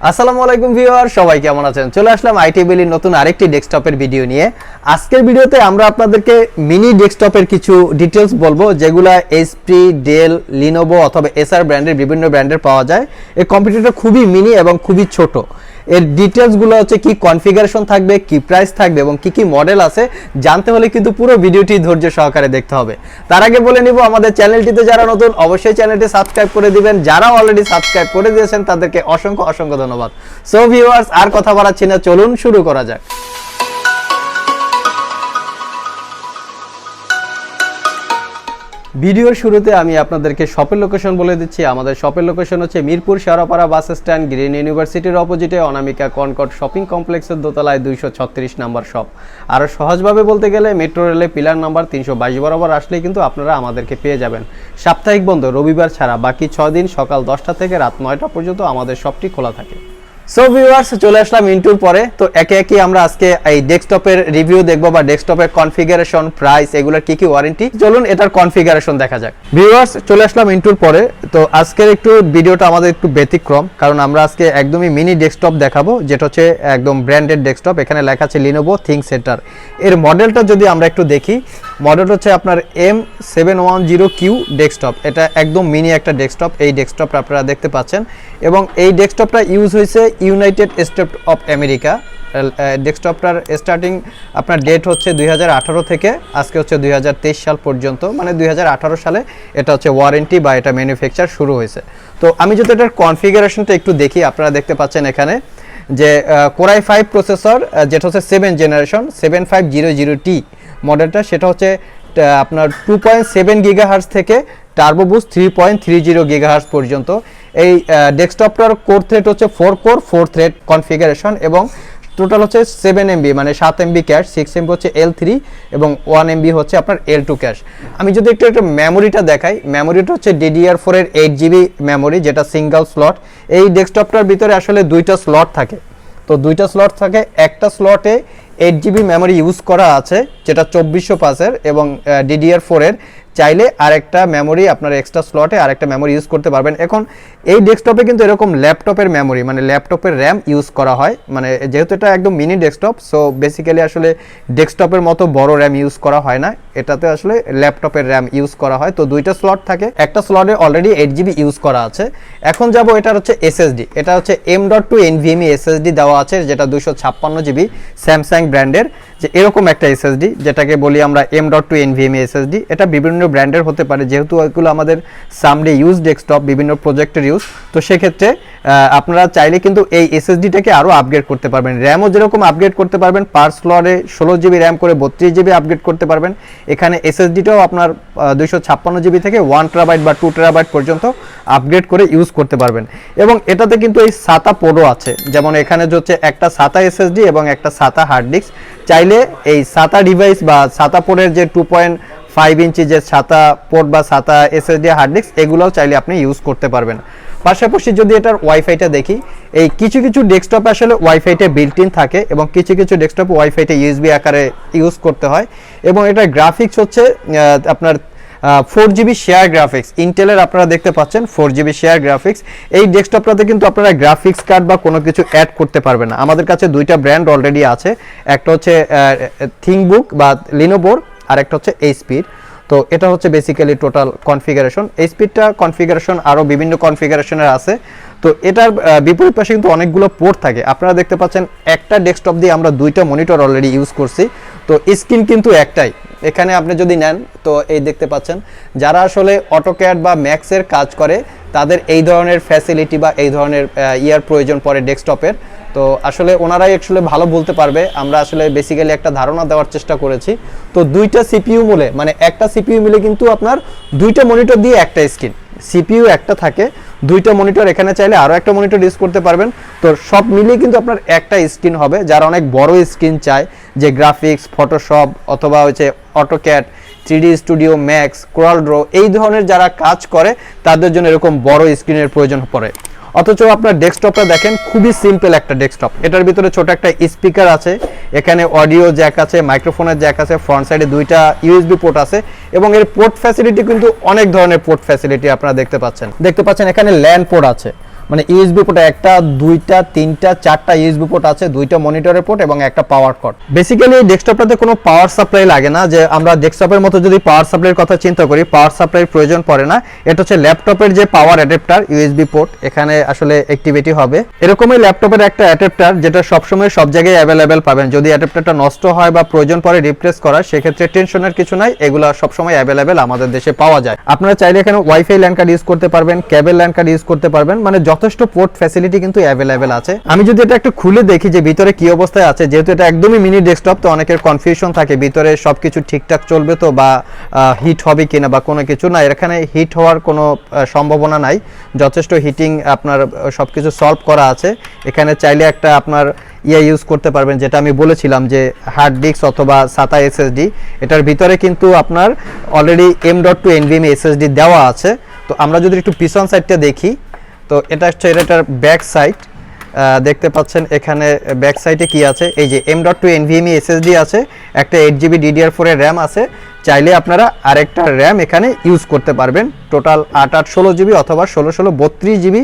আসসালামু আলাইকুম ভিউয়ার, সবাই কেমন আছেন? চলে আসলাম আইটিবিলির নতুন আরেকটি ডেস্কটপের ভিডিও নিয়ে। আজকের ভিডিওতে আমরা আপনাদেরকে মিনি ডেস্কটপের কিছু ডিটেলস বলবো, যেগুলা এইচপি, ডেল, লিনোভো অথবা এসার ব্র্যান্ডের বিভিন্ন ব্র্যান্ডের পাওয়া যায়। এই কম্পিউটারটা খুবই মিনি এবং খুবই ছোট। এর ডিটেলসগুলো হচ্ছে কি কনফিগারেশন থাকবে, কি প্রাইস থাকবে এবং কি কি মডেল আছে জানতে হলে কিন্তু পুরো ভিডিওটি ধৈর্য সহকারে দেখতে হবে। তার আগে বলে নিব, আমাদের চ্যানেলটিতে যারা নতুন অবশ্যই চ্যানেলটি সাবস্ক্রাইব করে দিবেন। যারা অলরেডি সাবস্ক্রাইব করে দিয়েছেন তাদেরকে অসংখ্য অসংখ্য ধন্যবাদ। সো ভিউয়ার্স, আর কথা বাড়াচ্ছি না, চলুন শুরু করা যাক। ভিডিওর শুরুতে আমি আপনাদেরকে শপের লোকেশন বলে দিচ্ছি। আমাদের শপের লোকেশন হচ্ছে Mirpur Shewrapara bus stand, green ইউনিভার্সিটির অপোজিটে অনামিকা কনকট শপিং কমপ্লেক্সের দোতলায় 236 নাম্বার শপ। আর সহজভাবে বলতে গেলে মেট্রো রেলে পিলার নাম্বার 322 বরাবর আসলেই কিন্তু আপনারা আমাদেরকে পেয়ে যাবেন। সাপ্তাহিক বন্ধ রবিবার ছাড়া বাকি 6 দিন সকাল 10টা থেকে রাত 9টা পর্যন্ত আমাদের শপটি খোলা থাকে। সো ভিউয়ার্স, চলে আসলাম ইন্টুর পরে। তো একে একে আমরা আজকে এই ডেস্কটপের রিভিউ দেখবো বা ডেস্কটপের কনফিগারেশন, প্রাইস, এগুলোর কি কি ওয়ারেন্টি, চলুন এটার কনফিগারেশন দেখা যাক। ভিউয়ার্স, চলে আসলাম ইন্টুর পরে। তো আজকের একটু ভিডিওটা আমাদের একটু ব্যতিক্রম, কারণ আমরা আজকে একদমই মিনি ডেস্কটপ দেখাবো, যেটা হচ্ছে একদম ব্র্যান্ডেড ডেস্কটপ। এখানে লেখা আছে লিনোভো থিঙ্ক সেন্টার। এর মডেলটা যদি আমরা একটু দেখি, মডেল হচ্ছে আপনার M710Q ডেস্কটপ। এটা একদম মিনি একটা ডেস্কটপ। এই ডেস্কটপটা আপনারা দেখতে পাচ্ছেন এবং এই ডেস্কটপটা ইউজ হয়েছে ইউনাইটেড স্টেট অফ আমেরিকা। ডেস্কটপটার স্টার্টিং আপনার ডেট হচ্ছে 2018 থেকে আজকে হচ্ছে 2023 সাল পর্যন্ত, মানে 2018 সালে এটা হচ্ছে ওয়ারেন্টি বা এটা ম্যানুফ্যাকচার শুরু হয়েছে। তো আমি যদি এটার কনফিগারেশনটা একটু দেখি, আপনারা দেখতে পাচ্ছেন এখানে যে Core i5 প্রসেসর, যেটা হচ্ছে 7 জেনারেশন 7500T মডেলটা, সেটা হচ্ছে আপনার 2.7 গিগাহার্টজ থেকে টার্বো বুস্ট 3.30 গিগাহার্টজ পর্যন্ত। এই ডেস্কটপটার কোর থ্রেড হচ্ছে 4 কোর 4 থ্রেড কনফিগারেশন এবং টোটাল হচ্ছে 7 MB, মানে 7 MB ক্যাশ, 6 MB হচ্ছে L3 এবং 1 MB হচ্ছে আপনার L2 ক্যাশ। আমি যদি একটু মেমোরিটা দেখাই, মেমোরিটা হচ্ছে DDR4 এর 8GB মেমোরি, যেটা সিঙ্গেল স্লট। এই ডেস্কটপটার ভিতরে আসলে দুইটা স্লট থাকে। তো দুইটা স্লট থাকে, একটা স্লটে 8GB মেমোরি ইউজ করা আছে, যেটা 2405 এবং DDR4 এর। চাইলে আরেকটা মেমোরি আপনার এক্সট্রা স্লটে আরেকটা মেমোরি ইউজ করতে পারবেন। এখন এই ডেস্কটপে কিন্তু এরকম ল্যাপটপের মেমোরি, মানে ল্যাপটপের র্যাম ইউজ করা হয়, মানে যেহেতু এটা একদম মিনি ডেস্কটপ, সো বেসিক্যালি আসলে ডেস্কটপের মতো বড় র্যাম ইউজ করা হয় না, এটাতে আসলে ল্যাপটপের র্যাম ইউজ করা হয়। তো দুইটা স্লট থাকে, একটা স্লটে অলরেডি 8GB ইউজ করা আছে। এখন যাব এটার হচ্ছে এসএসডি। এটা হচ্ছে M.2 NVMe এসএসডি দেওয়া আছে, যেটা 256GB স্যামসাং ব্র্যান্ডের, যে এরকম একটা এসএসডি, যেটাকে বলি আমরা M.2 NVMe এসএসডি। এটা বিভিন্ন ব্র্যান্ডের হতে পারে, যেহেতু এগুলো আমাদের সামডে ইউজ ডেস্কটপ, বিভিন্ন প্রজেক্টের ইউজ। তো সেক্ষেত্রে আপনারা চাইলে কিন্তু এই এসএসডিটাকে আরও আপগ্রেড করতে পারবেন। র্যামও যেরকম আপগ্রেড করতে পারবেন, পার স্লটে 16GB র্যাম করে 32GB আপগ্রেড করতে পারবেন। এখানে এসএসডিটাও আপনার 256GB থেকে 1TB বা 2TB পর্যন্ত আপগ্রেড করে ইউজ করতে পারবেন। এবং এটাতে কিন্তু এই SATA পোর্টও আছে, যেমন এখানে হচ্ছে একটা SATA এসএসডি এবং একটা SATA হার্ড ডিস্ক। চাইলে এই SATA ডিভাইস বা SATA পোর্টের যে 2.5 ইঞ্চি যে SATA পোর্ট বা SATA এসএসডি হার্ড ডিস্ক, এগুলোও চাইলে আপনি ইউজ করতে পারবেন। পাশাপাশি যদি এটার ওয়াইফাইটা দেখি, এই কিছু কিছু ডেস্কটপে আসলে ওয়াইফাইটা বিল্ট ইন থাকে এবং কিছু কিছু ডেস্কটপে ওয়াইফাইটা ইউএসবি আকারে ইউজ করতে হয়। এবং এটার গ্রাফিক্স হচ্ছে আপনার 4GB শেয়ার গ্রাফিক্স, ইন্টেলের আপনারা দেখতে পাচ্ছেন 4GB শেয়ার গ্রাফিক্স। এই ডেস্কটপটাতে কিন্তু আপনারা গ্রাফিক্স কার্ড বা কোনো কিছু অ্যাড করতে পারবেন না। আমাদের কাছে দুইটা ব্র্যান্ড অলরেডি আছে, একটা হচ্ছে থিংকবুক বা লিনোভোর, আর একটা হচ্ছে এইচপির। তো এটা হচ্ছে বেসিক্যালি টোটাল কনফিগারেশন। এইচপিটা কনফিগারেশন আরও বিভিন্ন কনফিগারেশনের আছে। তো এটার বিপরীত পাশে কিন্তু অনেকগুলো পোর্ট থাকে। আপনারা দেখতে পাচ্ছেন একটা ডেস্কটপ দিয়ে আমরা দুইটা মনিটর অলরেডি ইউজ করছি। তো স্ক্রিন কিন্তু একটাই। এখানে আপনি যদি নেন, তো এই দেখতে পাচ্ছেন, যারা আসলে অটোক্যাড বা ম্যাক্সের কাজ করে তাদের এই ধরনের ফ্যাসিলিটি বা এই ধরনের ইয়ার প্রয়োজন পড়ে ডেস্কটপের। তো আসলে ওনারাই আসলে ভালো বলতে পারবে, আমরা আসলে বেসিক্যালি একটা ধারণা দেওয়ার চেষ্টা করেছি। তো দুইটা সিপিইউ মিলে, মানে একটা সিপিইউ মিলে কিন্তু আপনার দুইটা মনিটর দিয়ে একটা স্ক্রিন, সিপিইউ একটা থাকে, দুইটা মনিটর, এখানে চাইলে আরও একটা মনিটর ইউজ করতে পারবেন। তো সব মিলিয়ে কিন্তু আপনার একটা স্ক্রিন হবে। যারা অনেক বড় স্ক্রিন চায়, যে গ্রাফিক্স, ফটোশপ অথবা হচ্ছে অটোক্যাড, 3D স্টুডিও, ম্যাক্স, কোরালড্র, এই ধরনের যারা কাজ করে তাদের জন্য এরকম বড় স্ক্রিনের প্রয়োজন পড়ে। অথচ আপনার ডেস্কটপটা দেখেন খুবই সিম্পল একটা ডেস্কটপ। এটার ভিতরে ছোট একটা স্পিকার আছে, এখানে অডিও জ্যাক আছে, মাইক্রোফোনের জ্যাক আছে, ফ্রন্ট সাইডে দুইটা ইউএসবি পোর্ট আছে এবং এর পোর্ট ফ্যাসিলিটি কিন্তু অনেক ধরনের পোর্ট ফ্যাসিলিটি আপনারা দেখতে পাচ্ছেন। এখানে ল্যান পোর্ট আছে, মানে ইউএসবি পোর্ট একটা, দুইটা, তিনটা, চারটা ইউএসবি পোর্ট আছে, দুইটা মনিটরের পোর্ট এবং একটা পাওয়ার কর্ড। বেসিক্যালি এই ডেস্কটপটাতে কোনো পাওয়ার সাপ্লাই লাগে না, যে আমরা ডেস্কটপের মতো যদি পাওয়ার সাপ্লাইয়ের কথা চিন্তা করি, পাওয়ার সাপ্লাইয়ের প্রয়োজন পড়ে না। এটা হচ্ছে ল্যাপটপের যে পাওয়ার অ্যাডাপ্টার ইউএসবি পোর্ট, এখানে আসলে অ্যাক্টিভিটি হবে। এরকমই ল্যাপটপের একটা অ্যাডাপ্টার যেটা সবসময় সব জায়গায় অ্যাভেলেবেল পাবেন। যদি অ্যাডাপ্টারটা নষ্ট হয় বা প্রয়োজন পড়ে রিপ্লেস করার, সেক্ষেত্রে টেনশনের কিছু নাই, এগুলো সবসময় অ্যাভেলেবেল আমাদের দেশে পাওয়া যায়। আপনারা চাইলে এখানে ওয়াইফাই ল্যান কার্ড ইউজ করতে পারবেন, কেবল ল্যান কার্ড ইউজ করতে পারবেন, মানে যথেষ্ট পোর্ট ফ্যাসিলিটি কিন্তু অ্যাভেলেবেল আছে। আমি যদি এটা একটু খুলে দেখি যে ভিতরে কি অবস্থায় আছে, যেহেতু এটা একদমই মিনি ডেস্কটপ, তো অনেকের কনফিউশন থাকে ভিতরে সবকিছু ঠিকঠাক চলবে তো, বা হিট হবে কিনা বা কোনো কিছু না। এখানে হিট হওয়ার কোনো সম্ভাবনা নাই, যথেষ্ট হিটিং আপনার সবকিছু সলভ করা আছে। এখানে চাইলে একটা আপনার ইউজ করতে পারবেন, যেটা আমি বলেছিলাম যে হার্ড ডিস্ক অথবা সাতা এসএসডি। এটার ভিতরে কিন্তু আপনার অলরেডি M.2 NVMe এসএসডি দেওয়া আছে। তো আমরা যদি একটু পিছন সাইডটা দেখি, তো এটা হচ্ছে এটার ব্যাক সাইড। দেখতে পাচ্ছেন এখানে ব্যাক সাইডে কি আছে, এই যে M.2 NVMe এসএসডি আছে, একটা 8GB DDR4 এর র্যাম আছে। চাইলে আপনারা আরেকটা র্যাম এখানে ইউজ করতে পারবেন। টোটাল 8/8 16GB অথবা 16/32GB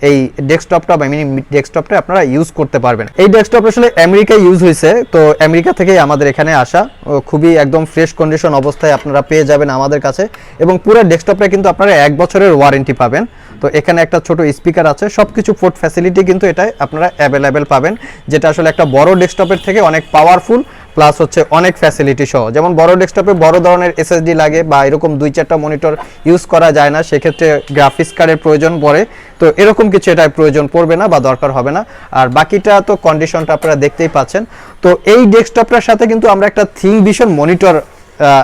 এই ডেস্কটপটা বা মিনি ডেস্কটপটা আপনারা ইউজ করতে পারবেন। এই ডেস্কটপ আসলে আমেরিকায় ইউজ হয়েছে, তো আমেরিকা থেকেই আমাদের এখানে আসা। খুবই একদম ফ্রেশ কন্ডিশন অবস্থায় আপনারা পেয়ে যাবেন আমাদের কাছে, এবং পুরো ডেস্কটপটা কিন্তু আপনারা 1 বছরের ওয়ারেন্টি পাবেন। তো এখানে একটা ছোট স্পিকার আছে, সবকিছু পোর্ট ফ্যাসিলিটি কিন্তু এটাই আপনারা অ্যাভেলেবেল পাবেন, যেটা আসলে একটা বড় ডেস্কটপের থেকে অনেক পাওয়ারফুল, প্লাস হচ্ছে অনেক ফ্যাসিলিটি সহ। যেমন বড় ডেস্কটপে বড় ধরনের এসএসডি লাগে বা এরকম 2-4টা মনিটর ইউজ করা যায় না, সেক্ষেত্রে গ্রাফিক্স কার্ডের প্রয়োজন পড়ে। তো এরকম কিছু এটার প্রয়োজন পড়বে না বা দরকার হবে না। আর বাকিটা তো কন্ডিশনটা আপনারা দেখতেই পাচ্ছেন। তো এই ডেস্কটপটার সাথে কিন্তু আমরা একটা থিং ভিশন মনিটর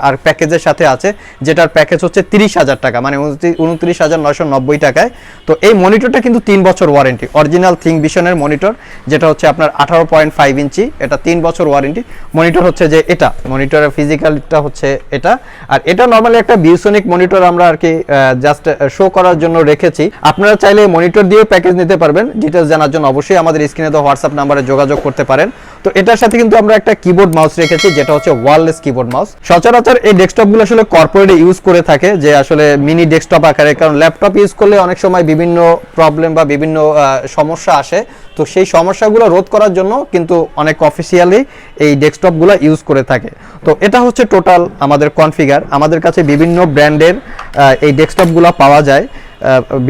আর প্যাকেজের সাথে আছে, যেটার প্যাকেজ হচ্ছে 30,000 টাকা, মানে 29,990 টাকায়। তো এই মনিটরটা কিন্তু 3 বছর ওয়ারেন্টি, অরিজিনাল থিং ভিশনের মনিটর, যেটা হচ্ছে আপনার 18.5 ইঞ্চি, এটা 3 বছর ওয়ারেন্টি মনিটর হচ্ছে। যে এটা মনিটরের ফিজিক্যালটা হচ্ছে এটা। আর এটা নর্মালি একটা ভিউসনিক মনিটর আমরা আর কি জাস্ট শো করার জন্য রেখেছি। আপনারা চাইলে মনিটর দিয়ে প্যাকেজ নিতে পারবেন। ডিটেলস জানার জন্য অবশ্যই আমাদের স্ক্রিনে দেওয়া হোয়াটসঅ্যাপ নাম্বারে যোগাযোগ করতে পারেন। তো এটার সাথে কিন্তু আমরা একটা কিবোর্ড মাউস রেখেছি, যেটা হচ্ছে ওয়্যারলেস কিবোর্ড মাউস। সচরাচর এই ডেস্কটপগুলো আসলে কর্পোরেটে ইউজ করে থাকে, যে আসলে মিনি ডেস্কটপ আকারে, কারণ ল্যাপটপ ইউজ করলে অনেক সময় বিভিন্ন প্রবলেম বা বিভিন্ন সমস্যা আসে। তো সেই সমস্যাগুলো রোধ করার জন্য কিন্তু অনেক অফিসিয়ালি এই ডেস্কটপগুলো ইউজ করে থাকে। তো এটা হচ্ছে টোটাল আমাদের কনফিগার। আমাদের কাছে বিভিন্ন ব্র্যান্ডের এই ডেস্কটপগুলো পাওয়া যায়,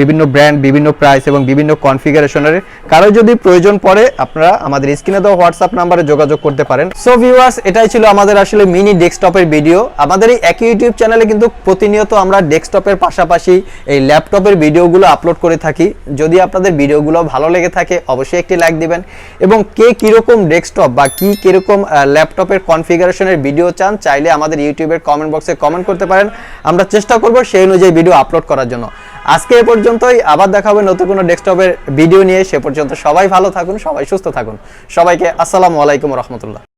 বিভিন্ন ব্র্যান্ড, বিভিন্ন প্রাইস এবং বিভিন্ন কনফিগারেশনের। কারো যদি প্রয়োজন পড়ে আপনারা আমাদের স্ক্রিনে দেওয়া হোয়াটসঅ্যাপ নাম্বারে যোগাযোগ করতে পারেন। সো ভিউয়ার্স, এটাই ছিল আমাদের আসলে মিনি ডেস্কটপের ভিডিও। আমাদের এই একই ইউটিউব চ্যানেলে কিন্তু প্রতিনিয়ত আমরা ডেস্কটপের পাশাপাশি এই ল্যাপটপের ভিডিওগুলো আপলোড করে থাকি। যদি আপনাদের ভিডিওগুলো ভালো লেগে থাকে অবশ্যই একটি লাইক দিবেন, এবং কে কীরকম ডেস্কটপ বা কীরকম ল্যাপটপের কনফিগারেশনের ভিডিও চান, চাইলে আমাদের ইউটিউবের কমেন্ট বক্সে কমেন্ট করতে পারেন। আমরা চেষ্টা করব সেই অনুযায়ী ভিডিও আপলোড করার জন্য। আজকে এ পর্যন্তই, আবার দেখা হবে নতুন কোনো ডেস্কটপের ভিডিও নিয়ে। সে পর্যন্ত সবাই ভালো থাকুন, সবাই সুস্থ থাকুন। সবাইকে আসসালামু আলাইকুম রহমতুল্লাহ।